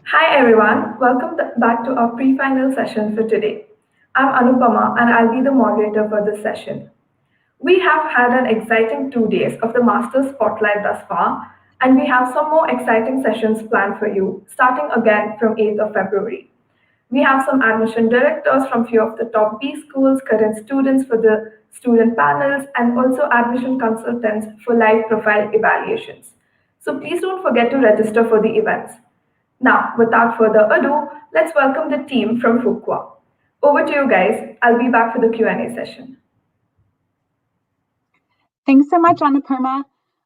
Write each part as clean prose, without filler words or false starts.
Hi everyone, welcome back to our pre-final session for today. I'm Anupama and I'll be the moderator for this session. We have had an exciting 2 days of the Masters Spotlight thus far, and we have some more exciting sessions planned for you, starting again from 8th of February. We have some admission directors from few of the top B schools, current students for the student panels, and also admission consultants for live profile evaluations. So please don't forget to register for the events. Now, without further ado, let's welcome the team from Fuqua. Over to you guys. I'll be back for the Q&A session. Thanks so much, Annapurna.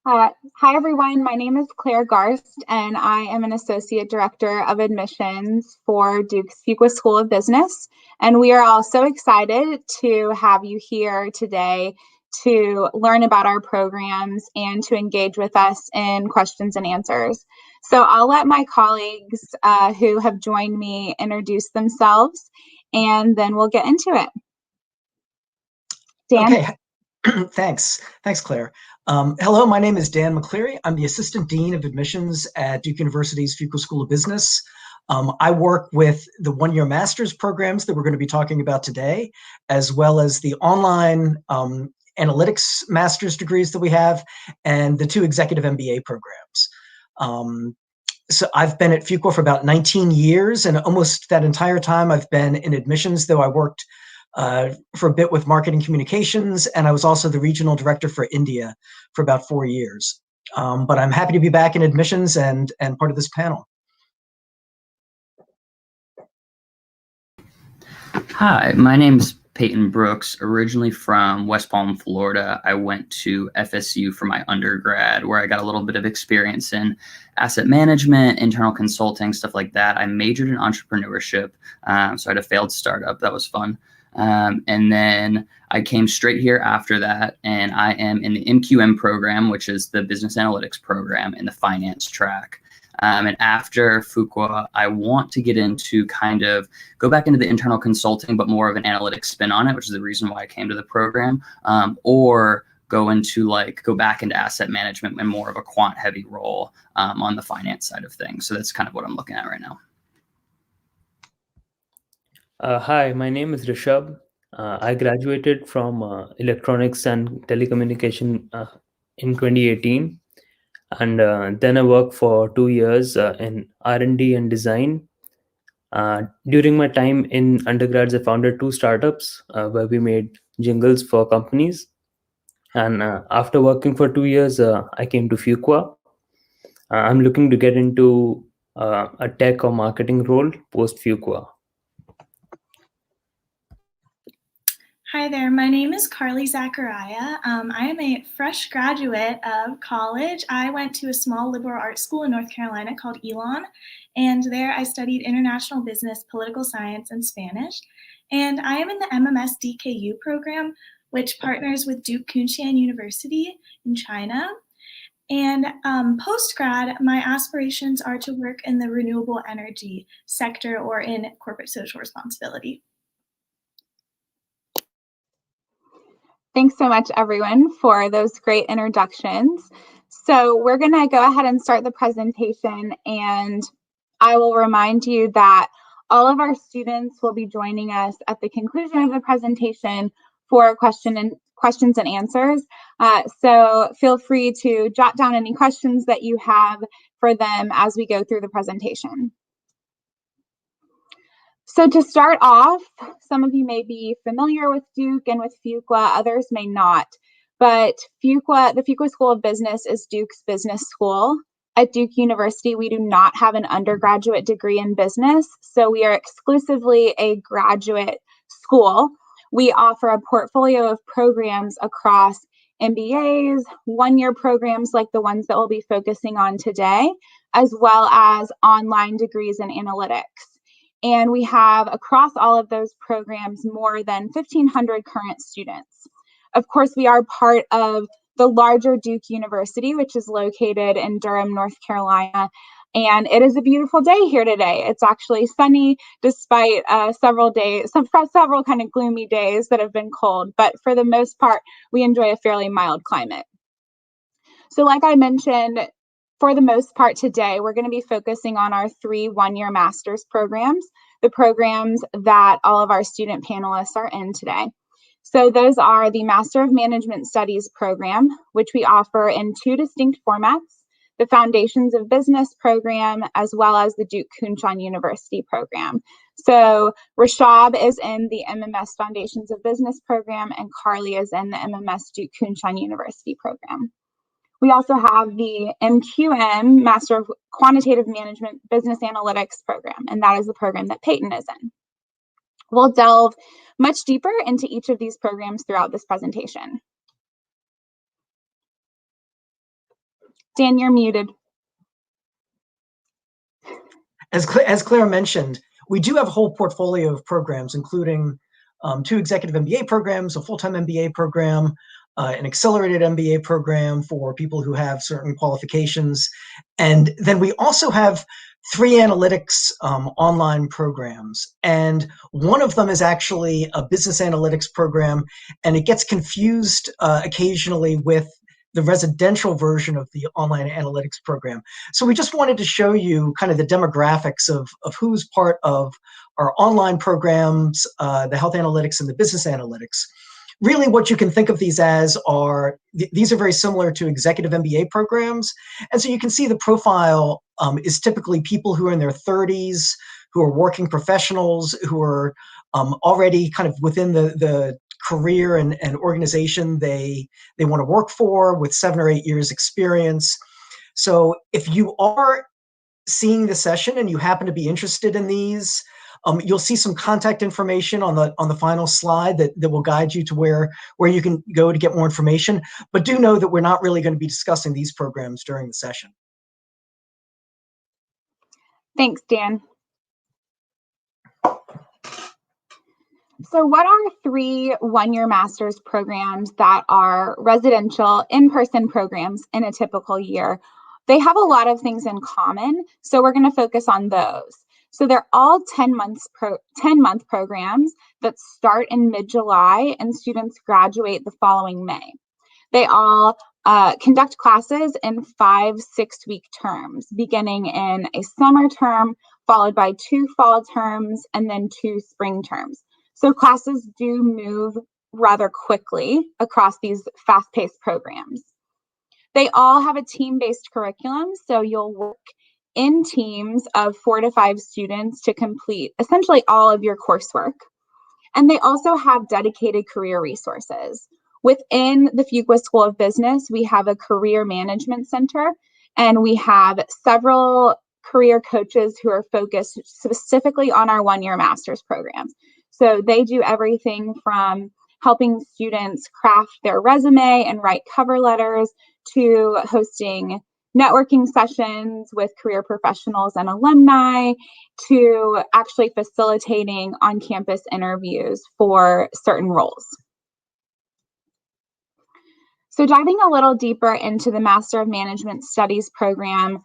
Hi, everyone. My name is Claire Garst, and I am an Associate Director of Admissions for Duke's Fuqua School of Business. And we are all so excited to have you here today to learn about our programs and to engage with us in questions and answers. So I'll let my colleagues who have joined me introduce themselves, and then we'll get into it. Dan? Okay. Thanks, Claire. Hello, my name is Dan McCleary. I'm the Assistant Dean of Admissions at Duke University's Fuqua School of Business. I work with the one-year master's programs that we're going to be talking about today, as well as the online analytics master's degrees that we have, and the 2 executive MBA programs. So I've been at Fuqua for about 19 years, and almost that entire time I've been in admissions, though I worked for a bit with marketing communications, and I was also the regional director for India for about 4 years. But I'm happy to be back in admissions and part of this panel. Hi, my name is Peyton Brooks, originally from West Palm, Florida. I went to FSU for my undergrad, where I got a little bit of experience in asset management, internal consulting, stuff like that. I majored in entrepreneurship, so I had a failed startup. That was fun. And then I came straight here after that, and I am in the MQM program, which is the business analytics program in the finance track. And after Fuqua, I want to get into go back into the internal consulting, but more of an analytics spin on it, which is the reason why I came to the program, or go back into asset management and more of a quant heavy role on the finance side of things. So that's kind of what I'm looking at right now. Hi, my name is Rishabh. I graduated from electronics and telecommunication in 2018. And then I worked for 2 years in R&D and design. During my time in undergrads, I founded 2 startups where we made jingles for companies. And after working for 2 years, I came to Fuqua. I'm looking to get into a tech or marketing role post Fuqua. Hi there, my name is Carly Zaccaria. I am a fresh graduate of college. I went to a small liberal arts school in North Carolina called Elon, and there I studied international business, political science, and Spanish. And I am in the MMS DKU program, which partners with Duke Kunshan University in China. And post-grad, my aspirations are to work in the renewable energy sector or in corporate social responsibility. Thanks so much, everyone, for those great introductions. So we're going to go ahead and start the presentation, and I will remind you that all of our students will be joining us at the conclusion of the presentation for questions and answers. So feel free to jot down any questions that you have for them as we go through the presentation. So to start off, some of you may be familiar with Duke and with Fuqua, others may not. But the Fuqua School of Business is Duke's business school. At Duke University, we do not have an undergraduate degree in business, so we are exclusively a graduate school. We offer a portfolio of programs across MBAs, one-year programs like the ones that we'll be focusing on today, as well as online degrees in analytics. And we have, across all of those programs, more than 1,500 current students. Of course, we are part of the larger Duke University, which is located in Durham, North Carolina. And it is a beautiful day here today. It's actually sunny despite several kind of gloomy days that have been cold. But for the most part, we enjoy a fairly mild climate. So like I mentioned, for the most part today, we're going to be focusing on our 3 one-year master's programs, the programs that all of our student panelists are in today. So those are the Master of Management Studies program, which we offer in 2 distinct formats, the Foundations of Business program, as well as the Duke Kunshan University program. So Rashab is in the MMS Foundations of Business program, and Carly is in the MMS Duke Kunshan University program. We also have the MQM, Master of Quantitative Management Business Analytics program, and that is the program that Peyton is in. We'll delve much deeper into each of these programs throughout this presentation. Dan, you're muted. As Claire mentioned, we do have a whole portfolio of programs, including 2 executive MBA programs, a full-time MBA program, an accelerated MBA program for people who have certain qualifications. And then we also have 3 analytics online programs. And one of them is actually a business analytics program, and it gets confused occasionally with the residential version of the online analytics program. So we just wanted to show you kind of the demographics of who's part of our online programs, the health analytics and the business analytics. Really what you can think of these as are, these are very similar to executive MBA programs. And so you can see the profile is typically people who are in their 30s, who are working professionals, who are already kind of within the career and organization they want to work for, with 7 or 8 years experience. So if you are seeing the session and you happen to be interested in these, you'll see some contact information on the final slide that will guide you to where you can go to get more information. But do know that we're not really going to be discussing these programs during the session. Thanks, Dan. So what are 3 one-year master's programs that are residential in-person programs in a typical year? They have a lot of things in common, so we're going to focus on those. So they're all 10-month programs that start in mid-July and students graduate the following May. They all conduct classes in 5 6-week terms, beginning in a summer term, followed by 2 fall terms, and then 2 spring terms. So classes do move rather quickly across these fast-paced programs. They all have a team-based curriculum, so you'll work in teams of 4 to 5 students to complete essentially all of your coursework. And they also have dedicated career resources. Within the Fuqua School of Business, we have a career management center, and we have several career coaches who are focused specifically on our one-year master's programs. So they do everything from helping students craft their resume and write cover letters to hosting networking sessions with career professionals and alumni to actually facilitating on-campus interviews for certain roles. So diving a little deeper into the Master of Management Studies program,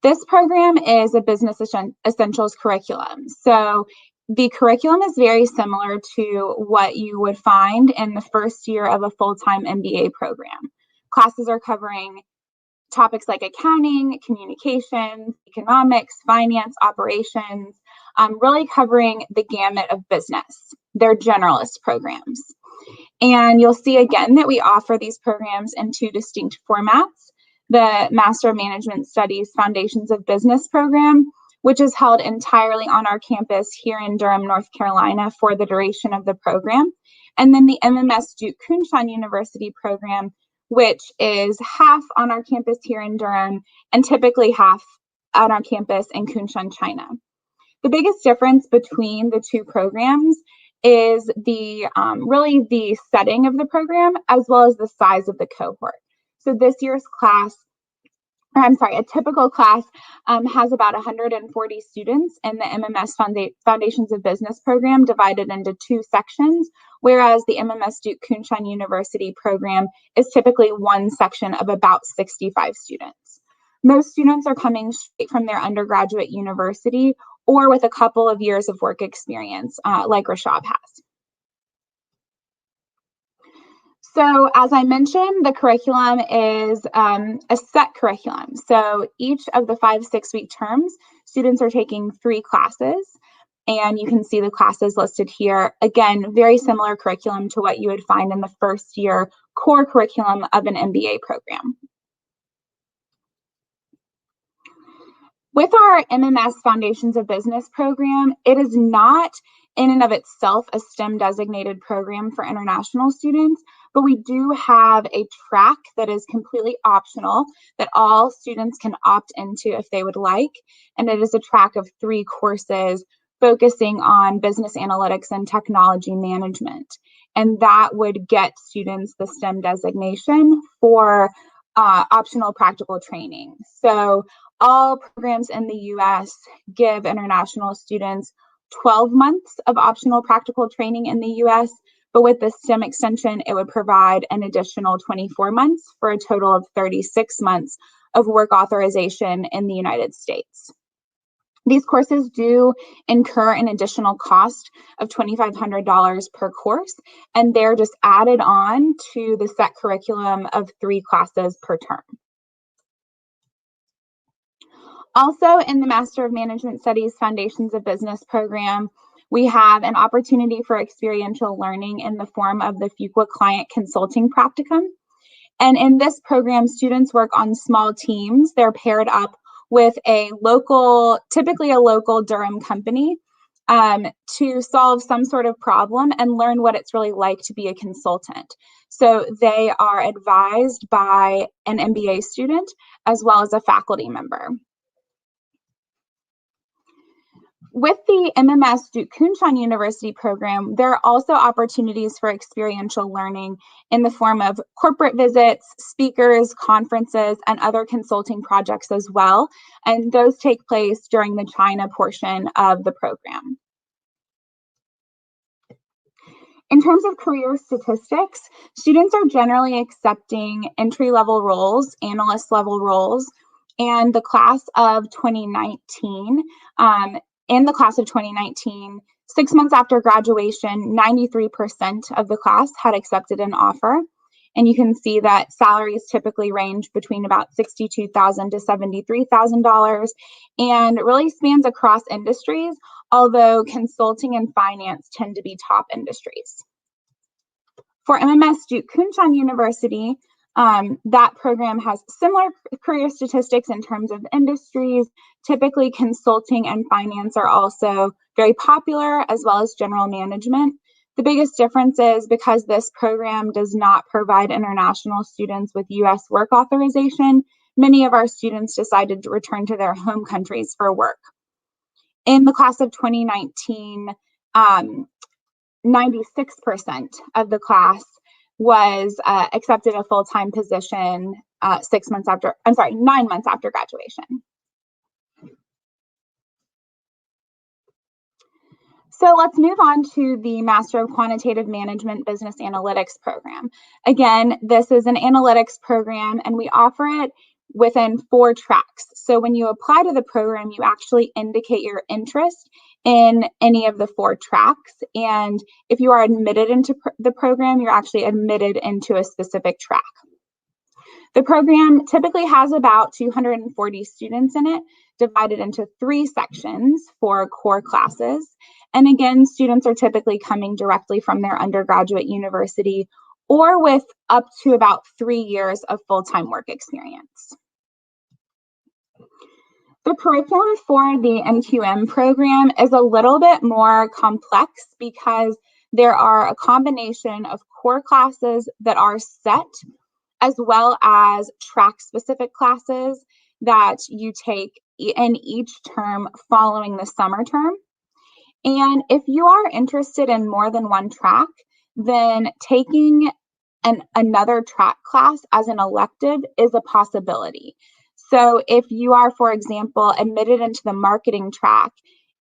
this program is a business essentials curriculum. So the curriculum is very similar to what you would find in the first year of a full-time MBA program. Classes are covering topics like accounting, communications, economics, finance, operations, really covering the gamut of business. They're generalist programs. And you'll see again that we offer these programs in 2 distinct formats. The Master of Management Studies Foundations of Business program, which is held entirely on our campus here in Durham, North Carolina for the duration of the program. And then the MMS Duke Kunshan University program, which is half on our campus here in Durham and typically half on our campus in Kunshan, China. The biggest difference between the 2 programs is really the setting of the program as well as the size of the cohort. So this year's class, a typical class has about 140 students in the MMS Foundations of Business program divided into 2 sections, whereas the MMS Duke Kunshan University program is typically 1 section of about 65 students. Most students are coming straight from their undergraduate university or with a couple of years of work experience, like Rashab has. So as I mentioned, the curriculum is a set curriculum. So each of the 5 6-week terms, students are taking 3 classes, and you can see the classes listed here. Again, very similar curriculum to what you would find in the first year core curriculum of an MBA program. With our MMS Foundations of Business program, it is not in and of itself a STEM designated program for international students, but we do have a track that is completely optional that all students can opt into if they would like. And it is a track of 3 courses focusing on business analytics and technology management. And that would get students the STEM designation for optional practical training. So all programs in the US give international students 12 months of optional practical training in the US, but with the STEM extension, it would provide an additional 24 months for a total of 36 months of work authorization in the United States. These courses do incur an additional cost of $2,500 per course, and they're just added on to the set curriculum of 3 classes per term. Also, in the Master of Management Studies Foundations of Business program, we have an opportunity for experiential learning in the form of the Fuqua Client Consulting Practicum. And in this program, students work on small teams. They're paired up with a local, typically a local Durham company, to solve some sort of problem and learn what it's really like to be a consultant. So they are advised by an MBA student as well as a faculty member. With the MMS Duke Kunshan University program, there are also opportunities for experiential learning in the form of corporate visits, speakers, conferences, and other consulting projects as well. And those take place during the China portion of the program. In terms of career statistics, students are generally accepting entry-level roles, analyst-level roles, and the class of 2019, in the class of 2019, 6 months after graduation, 93% of the class had accepted an offer. And you can see that salaries typically range between about $62,000 to $73,000 and really spans across industries, although consulting and finance tend to be top industries. For MMS Duke Kunshan University, that program has similar career statistics in terms of industries. Typically, consulting and finance are also very popular, as well as general management. The biggest difference is because this program does not provide international students with US work authorization, many of our students decided to return to their home countries for work. In the class of 2019, 96% of the class was accepted a full-time position 9 months after graduation. So let's move on to the Master of Quantitative Management Business Analytics program. Again, this is an analytics program and we offer it within 4 tracks. So when you apply to the program, you actually indicate your interest in any of the 4 tracks. And if you are admitted into the program, you're actually admitted into a specific track. The program typically has about 240 students in it, divided into 3 sections for core classes. And again, students are typically coming directly from their undergraduate university or with up to about 3 years of full-time work experience. The curriculum for the MQM program is a little bit more complex because there are a combination of core classes that are set, as well as track-specific classes that you take in each term following the summer term. And if you are interested in more than one track, then taking another track class as an elective is a possibility. So if you are, for example, admitted into the marketing track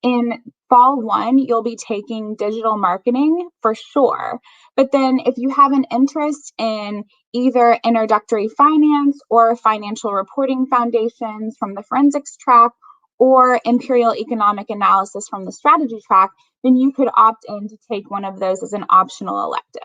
In fall 1, you'll be taking digital marketing for sure. But then if you have an interest in either introductory finance or financial reporting foundations from the forensics track or imperial economic analysis from the strategy track, then you could opt in to take one of those as an optional elective.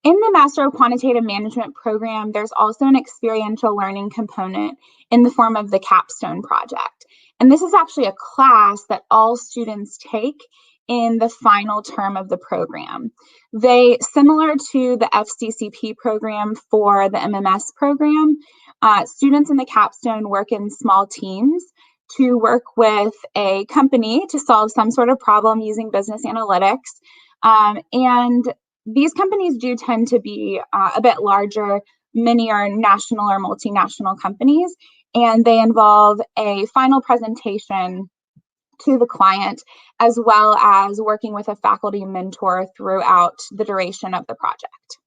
In the Master of Quantitative Management program, there's also an experiential learning component in the form of the capstone project. And this is actually a class that all students take in the final term of the program. Similar to the FCCP program for the MMS program, students in the capstone work in small teams to work with a company to solve some sort of problem using business analytics. And these companies do tend to be a bit larger. Many are national or multinational companies, and they involve a final presentation to the client, as well as working with a faculty mentor throughout the duration of the project.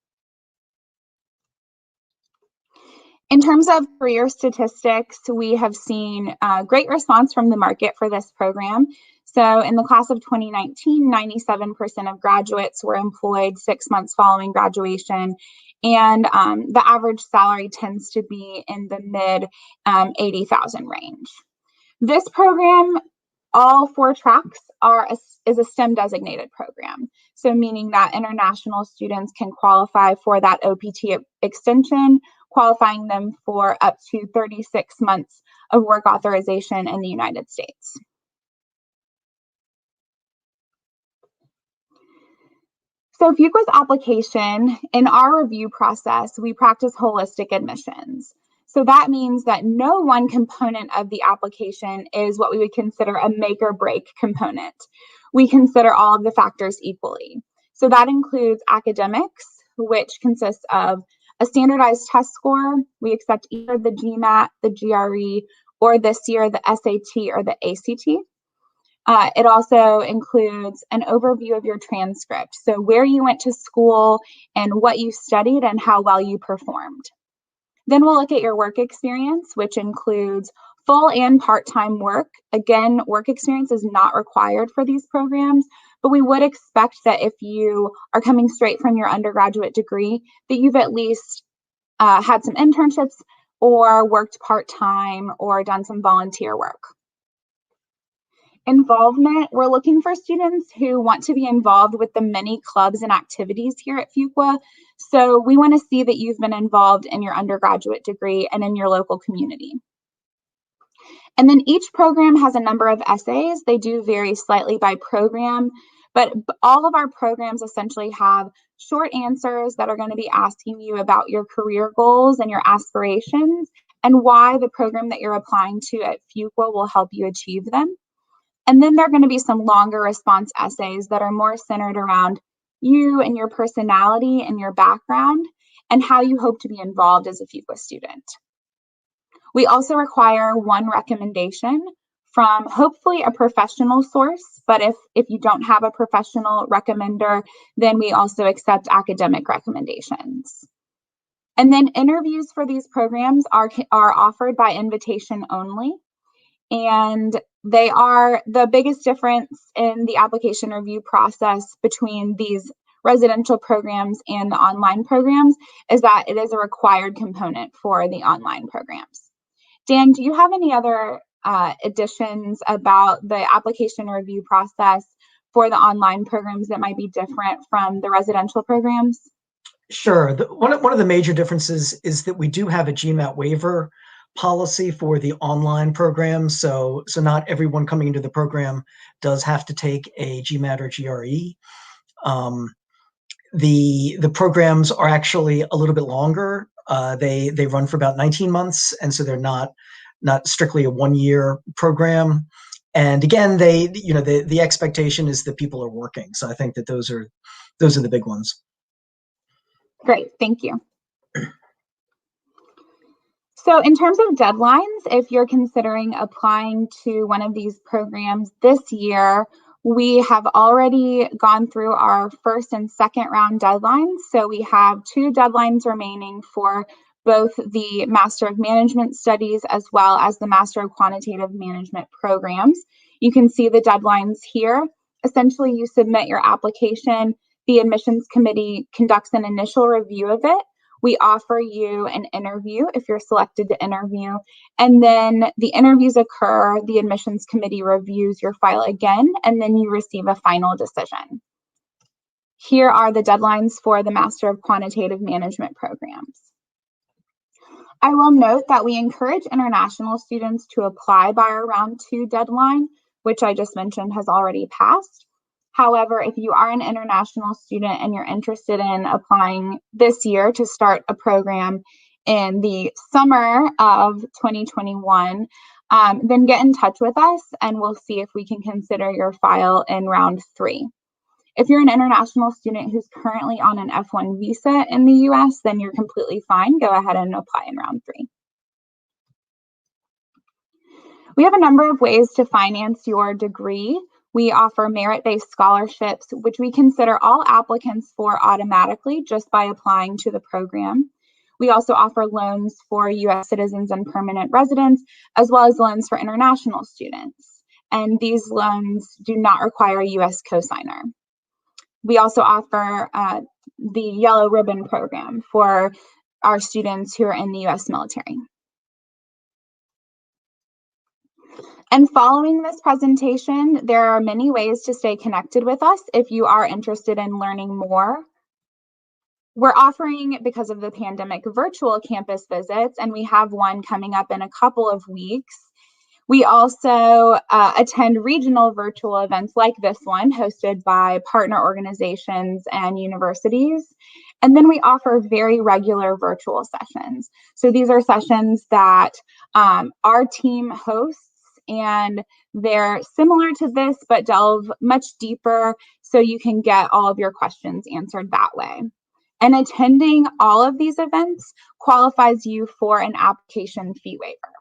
In terms of career statistics, we have seen great response from the market for this program. So in the class of 2019, 97% of graduates were employed 6 months following graduation, and the average salary tends to be in the mid 80,000 range. This program, all 4 tracks is a STEM designated program. So meaning that international students can qualify for that OPT extension, qualifying them for up to 36 months of work authorization in the United States. So Fuqua's application, in our review process, we practice holistic admissions. So that means that no one component of the application is what we would consider a make or break component. We consider all of the factors equally. So that includes academics, which consists of a standardized test score. We accept either the GMAT, the GRE, or this year the SAT or the ACT. It also includes an overview of your transcript, so where you went to school and what you studied and how well you performed. Then we'll look at your work experience, which includes full and part-time work. Again, work experience is not required for these programs, but we would expect that if you are coming straight from your undergraduate degree, that you've at least had some internships or worked part-time or done some volunteer work. Involvement, we're looking for students who want to be involved with the many clubs and activities here at Fuqua. So we want to see that you've been involved in your undergraduate degree and in your local community. And then each program has a number of essays. They do vary slightly by program, but all of our programs essentially have short answers that are going to be asking you about your career goals and your aspirations and why the program that you're applying to at Fuqua will help you achieve them. And then there are going to be some longer response essays that are more centered around you and your personality and your background and how you hope to be involved as a Fuqua student. We also require one recommendation from hopefully a professional source, but if you don't have a professional recommender, then we also accept academic recommendations. And then interviews for these programs are offered by invitation only. And they are the biggest difference in the application review process between these residential programs and the online programs is that it is a required component for the online programs. Dan, do you have any other additions about the application review process for the online programs that might be different from the residential programs? Sure. One of the major differences is that we do have a GMAT waiver policy for the online program. So not everyone coming into the program does have to take a GMAT or GRE. The programs are actually a little bit longer. They run for about 19 months, and so they're not strictly a one-year program. And again, the expectation is that people are working. So I think that those are the big ones. Great, thank you. So in terms of deadlines, if you're considering applying to one of these programs this year, we have already gone through our first and second round deadlines. So we have 2 deadlines remaining for both the Master of Management Studies as well as the Master of Quantitative Management programs. You can see the deadlines here. Essentially, you submit your application, the admissions committee conducts an initial review of it. We offer you an interview if you're selected to interview, and then the interviews occur, the admissions committee reviews your file again, and then you receive a final decision. Here are the deadlines for the Master of Quantitative Management programs. I will note that we encourage international students to apply by our round 2 deadline, which I just mentioned has already passed. However, if you are an international student and you're interested in applying this year to start a program in the summer of 2021, then get in touch with us and we'll see if we can consider your file in round 3. If you're an international student who's currently on an F1 visa in the US, then you're completely fine. Go ahead and apply in round 3. We have a number of ways to finance your degree. We offer merit-based scholarships, which we consider all applicants for automatically just by applying to the program. We also offer loans for US citizens and permanent residents, as well as loans for international students. And these loans do not require a US cosigner. We also offer the Yellow Ribbon program for our students who are in the US military. And following this presentation, there are many ways to stay connected with us if you are interested in learning more. We're offering, because of the pandemic, virtual campus visits, and we have one coming up in a couple of weeks. We also attend regional virtual events like this one, hosted by partner organizations and universities. And then we offer very regular virtual sessions. So these are sessions that our team hosts, and they're similar to this, but delve much deeper so you can get all of your questions answered that way. And attending all of these events qualifies you for an application fee waiver.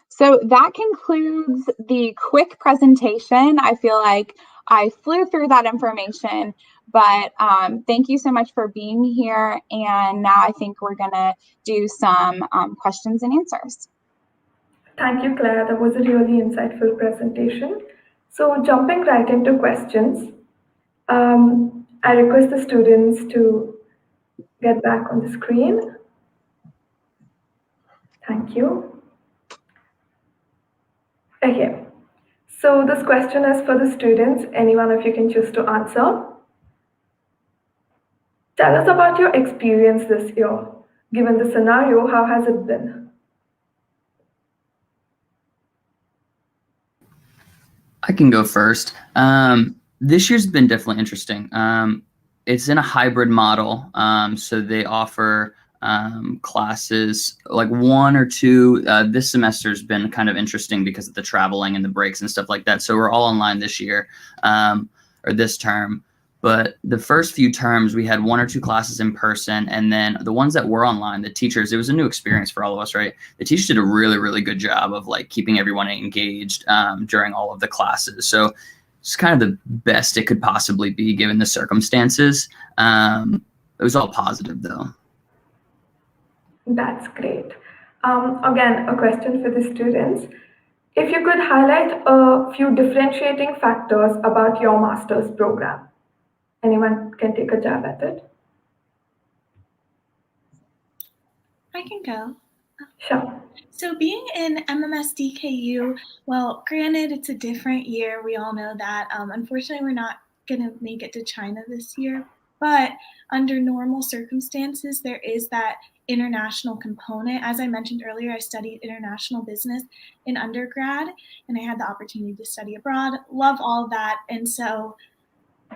So that concludes the quick presentation. I feel like I flew through that information, but thank you so much for being here. And now I think we're gonna do some questions and answers. Thank you, Claire. That was a really insightful presentation. So jumping right into questions, I request the students to get back on the screen. Thank you. Okay, so this question is for the students. Any one of you can choose to answer. Tell us about your experience this year. Given the scenario, how has it been? I can go first. This year's been definitely interesting. It's in a hybrid model. So they offer classes like 1 or 2. This semester's been kind of interesting because of the traveling and the breaks and stuff like that. So we're all online this year, or this term. But the first few terms, we had 1 or 2 classes in person, and then the ones that were online, the teachers, it was a new experience for all of us, right? The teachers did a really, really good job of like keeping everyone engaged during all of the classes. So it's kind of the best it could possibly be given the circumstances. It was all positive though. That's great. Again, a question for the students. If you could highlight a few differentiating factors about your master's program. Anyone can take a jab at it? I can go. Sure. So being in MMS DKU, well, granted, it's a different year. We all know that. Unfortunately, we're not going to make it to China this year. But under normal circumstances, there is that international component. As I mentioned earlier, I studied international business in undergrad, and I had the opportunity to study abroad. Love all of that. And so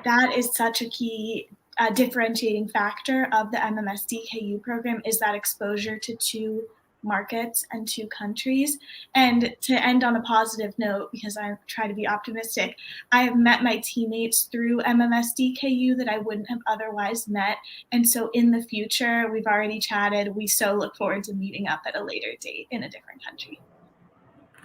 that is such a key differentiating factor of the MMS DKU program, is that exposure to 2 markets and 2 countries. And to end on a positive note, because I try to be optimistic, I have met my teammates through MMS DKU that I wouldn't have otherwise met. And so in the future, we've already chatted. We so look forward to meeting up at a later date in a different country.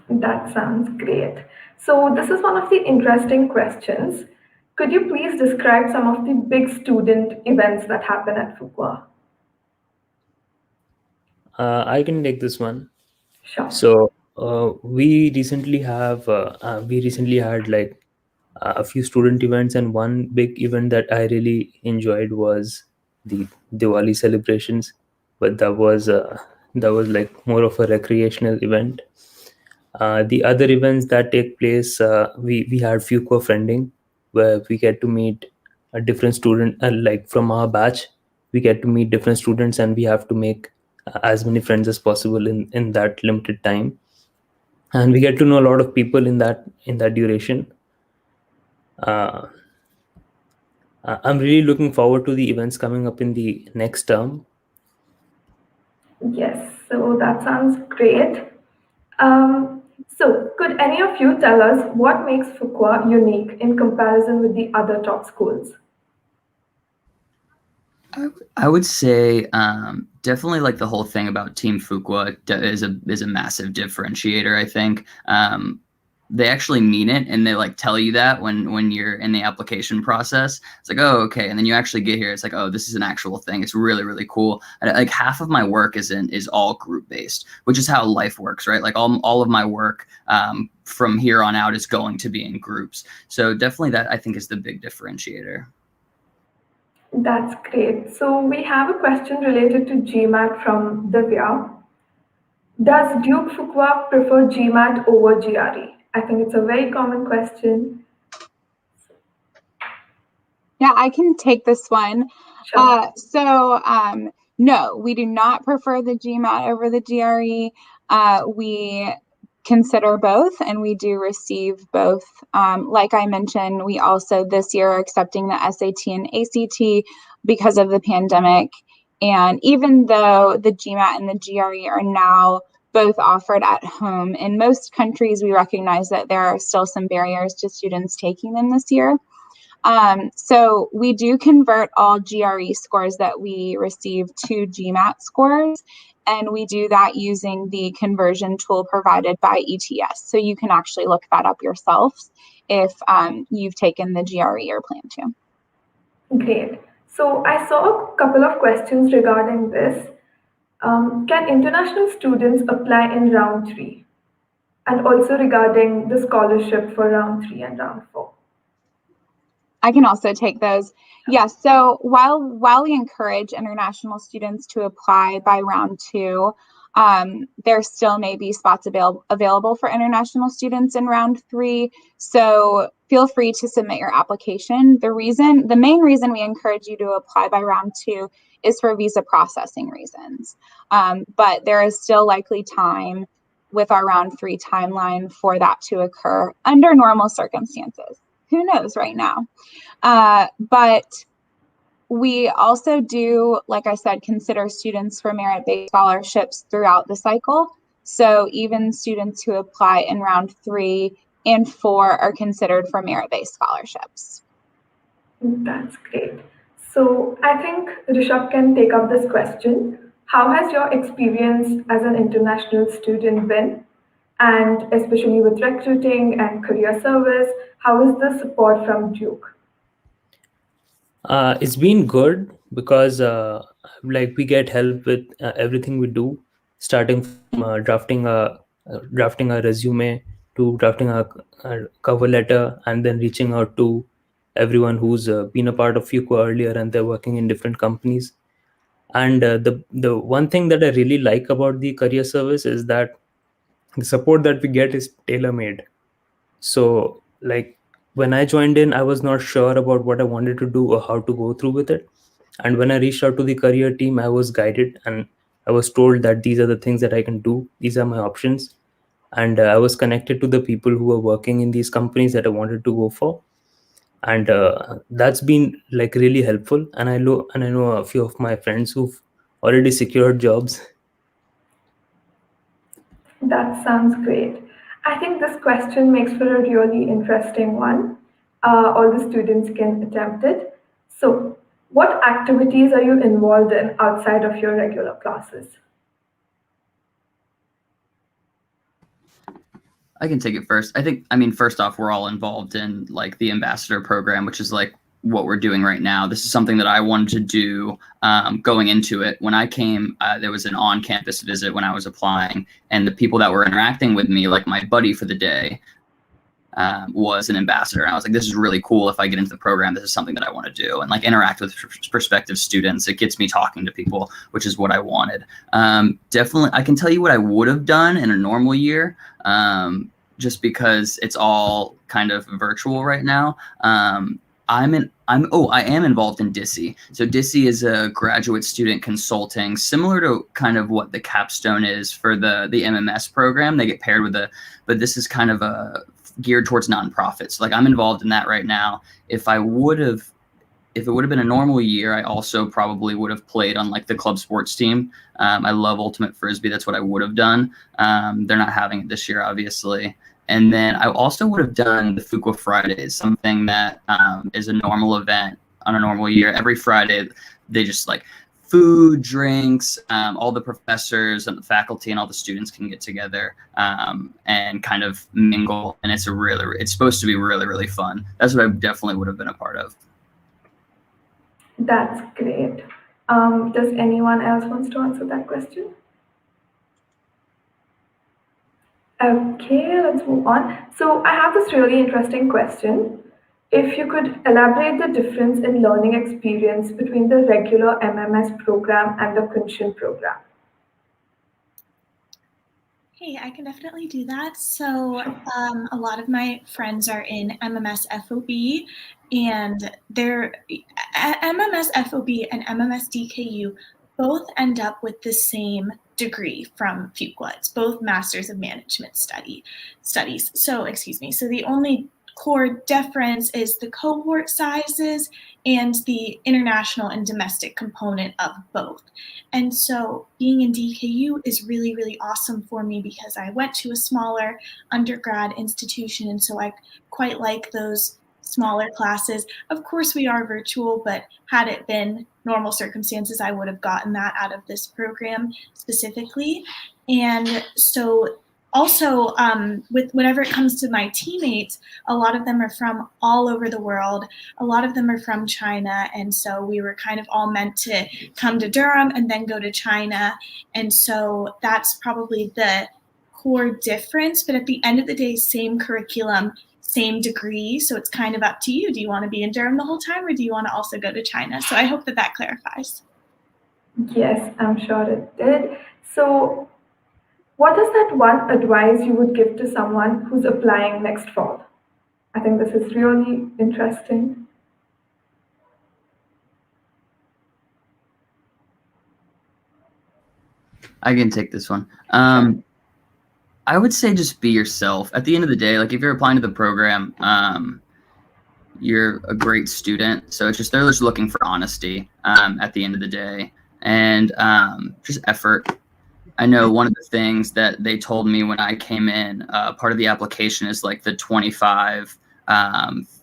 That sounds great. So this is one of the interesting questions. Could you please describe some of the big student events that happen at Fuqua? I can take this one. Sure. So we recently had like a few student events, and one big event that I really enjoyed was the Diwali celebrations. But that was like more of a recreational event. The other events that take place, we had Fuqua friending, where we get to meet a different student, like from our batch, we get to meet different students, and we have to make as many friends as possible in that limited time, and we get to know a lot of people in that duration. Uh, I'm really looking forward to the events coming up in the next term. Yes, so that sounds great. So, could any of you tell us what makes Fuqua unique in comparison with the other top schools? I would say definitely like the whole thing about Team Fuqua is a massive differentiator. I think they actually mean it, and they like tell you that when you're in the application process. It's like, oh, okay, and then you actually get here. It's like, oh, this is an actual thing. It's really, really cool. Like half of my work is all group based, which is how life works, right? Like all of my work from here on out is going to be in groups. So definitely that I think is the big differentiator. That's great. So, we have a question related to GMAT from Divya. Does Duke Fuqua prefer GMAT over GRE? I think it's a very common question. Yeah, I can take this one. Sure. No, we do not prefer the GMAT over the GRE. We consider both, and we do receive both. Like I mentioned, we also this year are accepting the SAT and ACT because of the pandemic. And even though the GMAT and the GRE are now both offered at home, in most countries, we recognize that there are still some barriers to students taking them this year. So we do convert all GRE scores that we receive to GMAT scores, and we do that using the conversion tool provided by ETS. So you can actually look that up yourselves if you've taken the GRE or plan to. Great. So, I saw a couple of questions regarding this. Can international students apply in round three? And also regarding the scholarship for round three and round four. I can also take those. Yeah, so while we encourage international students to apply by round two, there still may be spots available for international students in round three. So feel free to submit your application. The main reason we encourage you to apply by round two is for visa processing reasons. But there is still likely time with our round three timeline for that to occur under normal circumstances. Who knows right now? But we also do, like I said, consider students for merit-based scholarships throughout the cycle. So even students who apply in round 3 and 4 are considered for merit-based scholarships. That's great. So I think Rishabh can take up this question. How has your experience as an international student been? And especially with recruiting and career service, how is the support from Duke? It's been good because like we get help with everything we do, starting from drafting a resume to drafting a cover letter, and then reaching out to everyone who's been a part of Fuqua earlier and they're working in different companies. And the one thing that I really like about the career service is that the support that we get is tailor made. So like when I joined in, I was not sure about what I wanted to do or how to go through with it. And when I reached out to the career team, I was guided and I was told that these are the things that I can do. These are my options. And I was connected to the people who were working in these companies that I wanted to go for. And that's been like really helpful. And I know a few of my friends who've already secured jobs. That sounds great. I think this question makes for a really interesting one. All the students can attempt it. So, what activities are you involved in outside of your regular classes? I can take it first. I mean, first off, we're all involved in like the ambassador program, which is like what we're doing right now. This is something that I wanted to do going into it. When I came, there was an on-campus visit when I was applying, and the people that were interacting with me, like my buddy for the day, was an ambassador. And I was like, this is really cool. If I get into the program, this is something that I want to do, and like interact with prospective students. It gets me talking to people, which is what I wanted. Definitely, I can tell you what I would have done in a normal year, just because it's all kind of virtual right now. I am involved in DISI. So DISI is a graduate student consulting, similar to kind of what the capstone is for the MMS program. They get paired with but this is kind of geared towards nonprofits. Like I'm involved in that right now. If it would have been a normal year, I also probably would have played on like the club sports team. I love ultimate frisbee. That's what I would have done. They're not having it this year, obviously. And then I also would have done the Fuqua Fridays, something that is a normal event on a normal year. Every Friday, they just like food, drinks, all the professors and the faculty and all the students can get together and kind of mingle. And it's supposed to be really, really fun. That's what I definitely would have been a part of. That's great. Does anyone else wants to answer that question? Okay, let's move on. So I have this really interesting question. If you could elaborate the difference in learning experience between the regular MMS program and the Kunshan program. Hey, I can definitely do that. So a lot of my friends are in MMS FOB, and MMS FOB and MMS DKU both end up with the same degree from Fuqua. It's both Masters of Management Studies. So the only core difference is the cohort sizes and the international and domestic component of both. And so being in DKU is really, really awesome for me because I went to a smaller undergrad institution, and so I quite like those smaller classes. Of course, we are virtual, but had it been normal circumstances, I would have gotten that out of this program specifically. And so also, whenever it comes to my teammates, a lot of them are from all over the world. A lot of them are from China. And so we were kind of all meant to come to Durham and then go to China. And so that's probably the core difference. But at the end of the day, same curriculum, same degree. So it's kind of up to you. Do you want to be in Durham the whole time, or do you want to also go to China? So I hope that clarifies. Yes, I'm sure it did. So what is that one advice you would give to someone who's applying next fall? I think this is really interesting. I can take this one. I would say just be yourself. At the end of the day, like if you're applying to the program, you're a great student. So it's just, they're just looking for honesty at the end of the day, and just effort. I know one of the things that they told me when I came in, part of the application is like the 25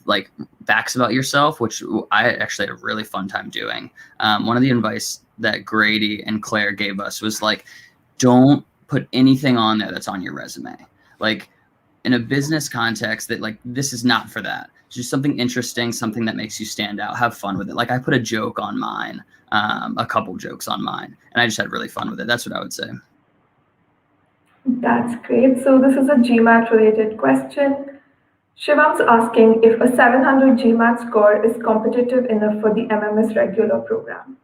like facts about yourself, which I actually had a really fun time doing. One of the advice that Grady and Claire gave us was like, don't put anything on there that's on your resume. Like in a business context, that like, this is not for that. It's just something interesting, something that makes you stand out. Have fun with it. Like I put a joke on mine, a couple jokes on mine, and I just had really fun with it. That's what I would say. That's great. So this is a GMAT related question. Shivam's asking if a 700 GMAT score is competitive enough for the MMS regular program.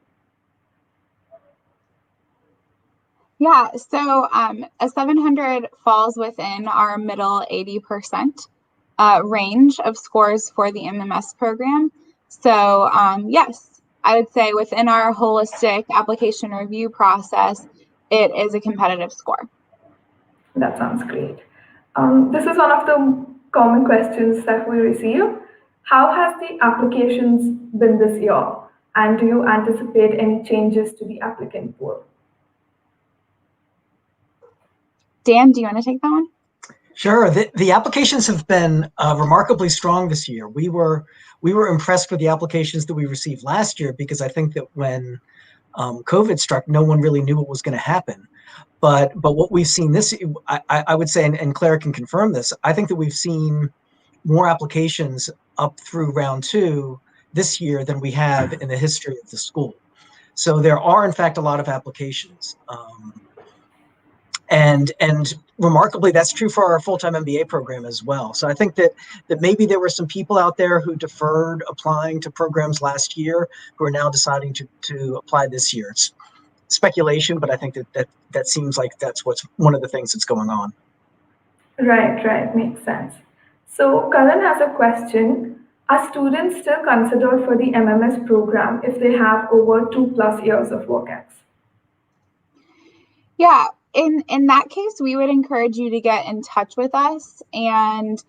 Yeah, so a 700 falls within our middle 80% range of scores for the MMS program. So yes, I would say within our holistic application review process, it is a competitive score. That sounds great. This is one of the common questions that we receive. How has the applications been this year? And do you anticipate any changes to the applicant pool? Dan, do you want to take that one? Sure. The applications have been remarkably strong this year. We were impressed with the applications that we received last year, because I think that when COVID struck, no one really knew what was going to happen. But what we've seen this, I would say, and Claire can confirm this, I think that we've seen more applications up through round 2 this year than we have in the history of the school. So there are, in fact, a lot of applications. And remarkably, that's true for our full-time MBA program as well. So I think that maybe there were some people out there who deferred applying to programs last year who are now deciding to apply this year. It's speculation, but I think that seems like that's what's one of the things that's going on. Right, makes sense. So Karan has a question. Are students still considered for the MMS program if they have over 2+ years of work ex? Yeah, in that case, we would encourage you to get in touch with us. And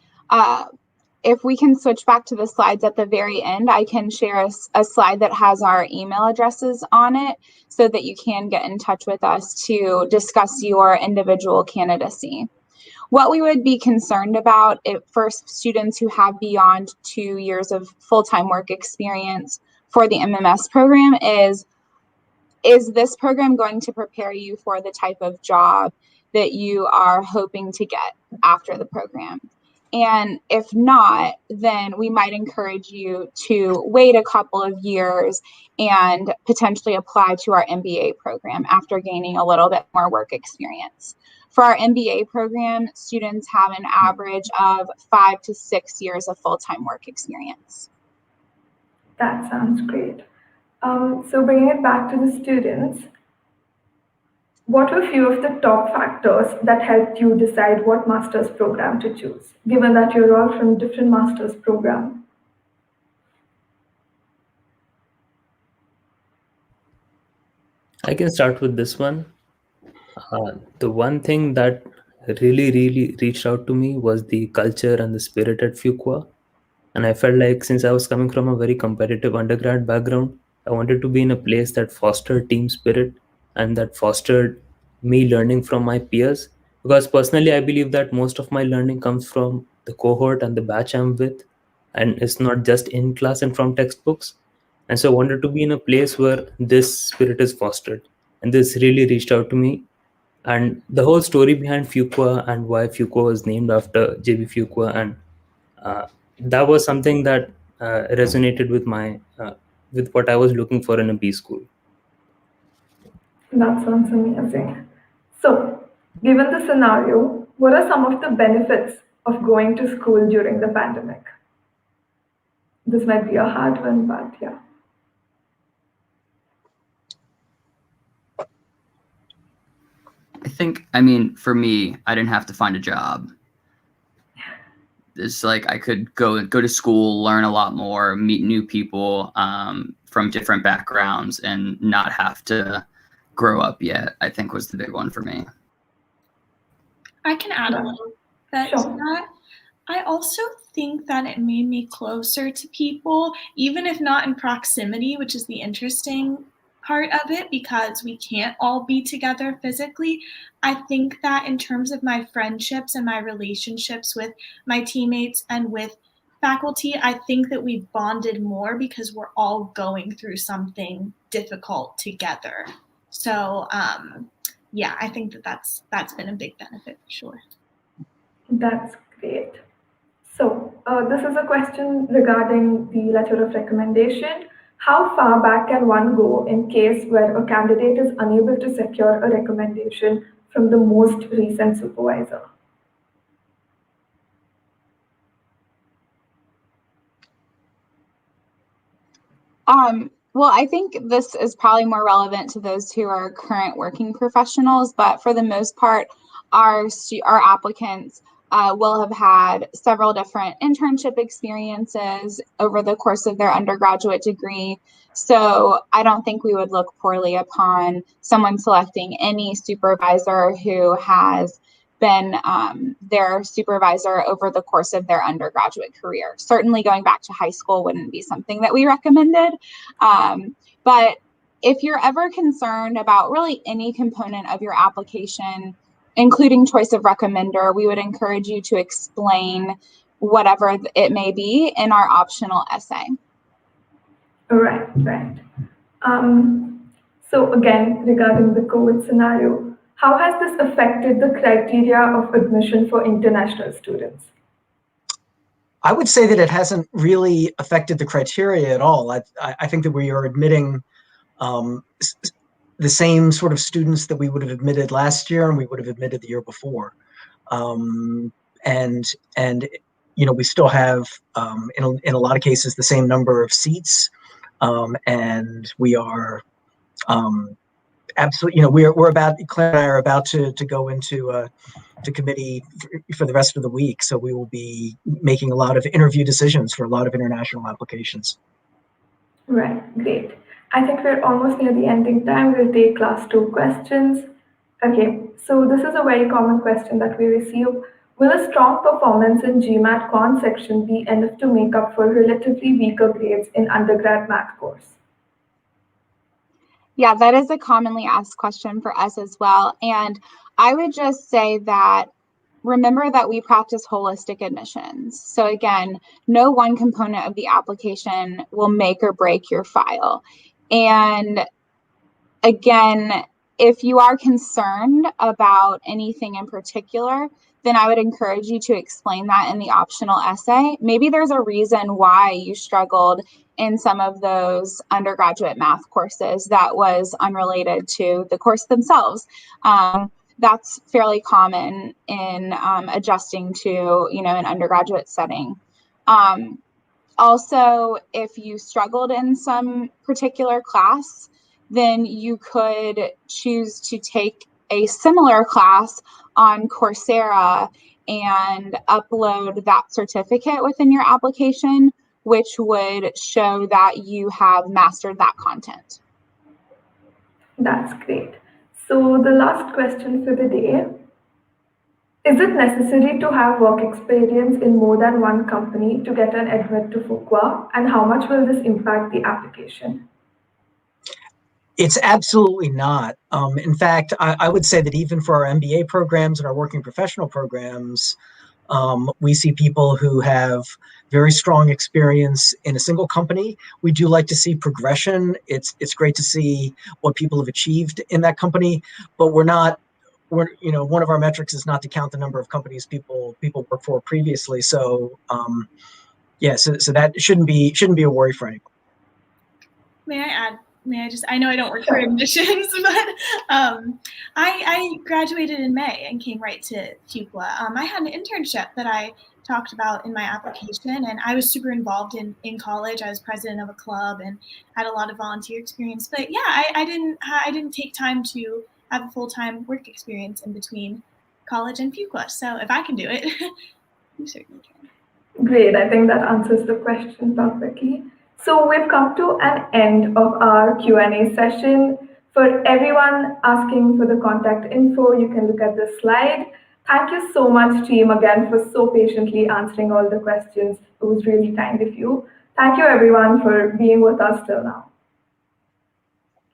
if we can switch back to the slides at the very end, I can share a slide that has our email addresses on it so that you can get in touch with us to discuss your individual candidacy. What we would be concerned about for students who have beyond 2 years of full-time work experience for the MMS program is this program going to prepare you for the type of job that you are hoping to get after the program? And if not, then we might encourage you to wait a couple of years and potentially apply to our MBA program after gaining a little bit more work experience. For our MBA program, students have an average of 5 to 6 years of full-time work experience. That sounds great. So bringing it back to the students, what were a few of the top factors that helped you decide what master's program to choose, given that you're all from different master's programs? I can start with this one. The one thing that really reached out to me was the culture and the spirit at Fuqua. And I felt like since I was coming from a very competitive undergrad background, I wanted to be in a place that fostered team spirit and that fostered me learning from my peers. Because personally, I believe that most of my learning comes from the cohort and the batch I'm with, and it's not just in class and from textbooks. And so I wanted to be in a place where this spirit is fostered. And this really reached out to me. And the whole story behind Fuqua and why Fuqua was named after J.B. Fuqua, and that was something that resonated with my with what I was looking for in a B school. That sounds amazing. So, given the scenario, what are some of the benefits of going to school during the pandemic? This might be a hard one, but yeah. I mean, for me, I didn't have to find a job. It's like I could go to school, learn a lot more, meet new people from different backgrounds, and not have to grow up yet, I think was the big one for me. I can add a little bit to that. I also think that it made me closer to people, even if not in proximity, which is the interesting part of it, because we can't all be together physically. I think that in terms of my friendships and my relationships with my teammates and with faculty, I think that we bonded more because we're all going through something difficult together. So yeah, I think that that's been a big benefit for sure. That's great. So this is a question regarding the letter of recommendation. How far back can one go in case where a candidate is unable to secure a recommendation from the most recent supervisor? Well, I think this is probably more relevant to those who are current working professionals, but for the most part, our applicants will have had several different internship experiences over the course of their undergraduate degree. So I don't think we would look poorly upon someone selecting any supervisor who has been their supervisor over the course of their undergraduate career. Certainly going back to high school wouldn't be something that we recommended. But if you're ever concerned about really any component of your application, including choice of recommender, we would encourage you to explain whatever it may be in our optional essay. Right. So again, regarding the COVID scenario, how has this affected the criteria of admission for international students? I would say that it hasn't really affected the criteria at all. I think that we are admitting the same sort of students that we would have admitted last year and we would have admitted the year before. And we still have, in a lot of cases, the same number of seats. And we are absolutely, Claire and I are about to go into to committee for the rest of the week. So we will be making a lot of interview decisions for a lot of international applications. Right, great. I think we're almost near the ending time. We'll take class 2 questions. Okay, so this is a very common question that we receive. Will a strong performance in GMAT Quant section be enough to make up for relatively weaker grades in undergrad math course? Yeah, that is a commonly asked question for us as well. And I would just say that remember that we practice holistic admissions. So again, no one component of the application will make or break your file. And again, if you are concerned about anything in particular, then I would encourage you to explain that in the optional essay. Maybe there's a reason why you struggled in some of those undergraduate math courses that was unrelated to the course themselves. That's fairly common in adjusting to, an undergraduate setting. Also, if you struggled in some particular class, then you could choose to take a similar class on Coursera and upload that certificate within your application, which would show that you have mastered that content. That's great. So the last question for the day. Is it necessary to have work experience in more than one company to get an admit to Fuqua? And how much will this impact the application? It's absolutely not. In fact, I would say that even for our MBA programs and our working professional programs, we see people who have very strong experience in a single company. We do like to see progression. It's great to see what people have achieved in that company, but one of our metrics is not to count the number of companies people work for previously. So so that shouldn't be a worry for anyone. May I add? I know I don't work for admissions, but I graduated in May and came right to Fuqua. I had an internship that I talked about in my application, and I was super involved in college. I was president of a club and had a lot of volunteer experience. But yeah, I didn't take time to have a full-time work experience in between college and Fuqua. So if I can do it, you certainly can. Great, I think that answers the question perfectly. So we've come to an end of our Q&A session. For everyone asking for the contact info, you can look at the slide. Thank you so much, team, again, for so patiently answering all the questions. It was really kind of you. Thank you, everyone, for being with us till now.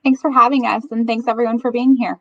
Thanks for having us, and thanks, everyone, for being here.